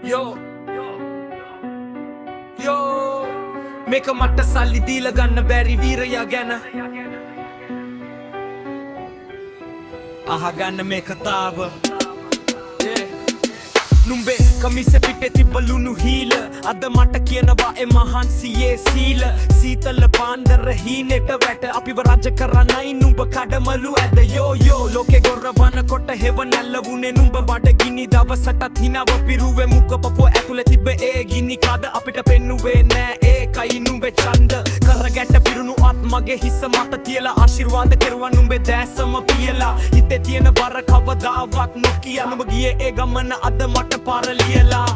Yo, yo, මේක මට සල්ලි දීලා ගන්න බැරි වීරයා ගැන අහගන්න මේ කතාව නුඹේ කමිසෙ පිටේ තිබ්බ ලුණු හීල අද මට කියනවා ඒ මහන්සියේ සීල සීතල පාන්දර හීනෙට වැට අපිව රජ කරන්නයි නුඹ කඩමලු ඇද යෝ ලෝකේ ගොරවන කොට හෙව නැල්ලවුනේ නුඹ බඩගිනි දවසටත් හිනව පිරුවේ මුක පපුව ඇතුලේ තිබ්බ ඒ ගිනි කඩ අපිට පෙන්නුවේ නෑ ඒකයි නුඹේ ඡන්ද කරගැට පිරුණු අත් මගේ හිස මත තියලා ආශිර්වාද කෙරුවා නුඹේ දැසම පියලා හිතේ තියෙන බර කවදාවත් නොකිය නුඹ ගියේ ඒ ගමන අද මට පාරලියලා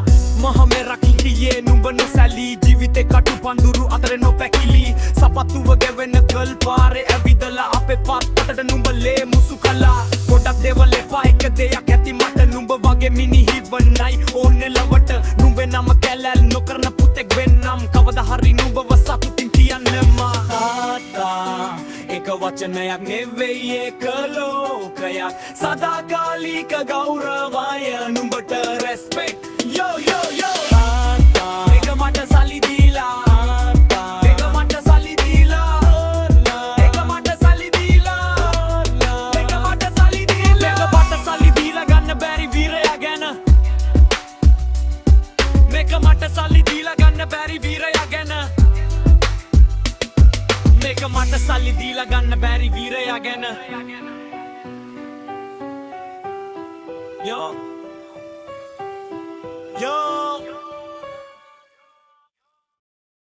මහ මෙරකිලියේ නුඹ නොසැලී ජීවිතේ කටු පඳුරු අතරේ නොපැකිලි සපත්තුව ගෙවෙන ගල් පාරේ ඇවිදලා අපේ පත්තට නුඹ ලේ මුසු කලා ගොඩක් දේවල් එපා එක දෙයක් ඇති මට නුඹ වගේ මිනිහිවන්නයි ඕනේ ලවට නුඹේ නම කැලැල් නොකරන පුතෙක් වෙන්නම් කවදා හරි නුඹව සතුටින් තියන්නම තාත්තා එක වචනයක් නෙවෙයි ඒක ලෝකයක් සදාකාලික ගෞරවය නුඹට respect yo මේක මට සල්ලි දීලා මේක මට සල්ලි දීලා මේක මට සල්ලි දීලා මේක මට සල්ලි දීලා මේක මට සල්ලි දීලා ගන්න බැරි වීරයා ගැන මේක මට සල්ලි දීලා ගන්න බැරි වීරයා ගැන මේක මට සල්ලි දීලා ගන්න බැරි වීරයා ගැන yo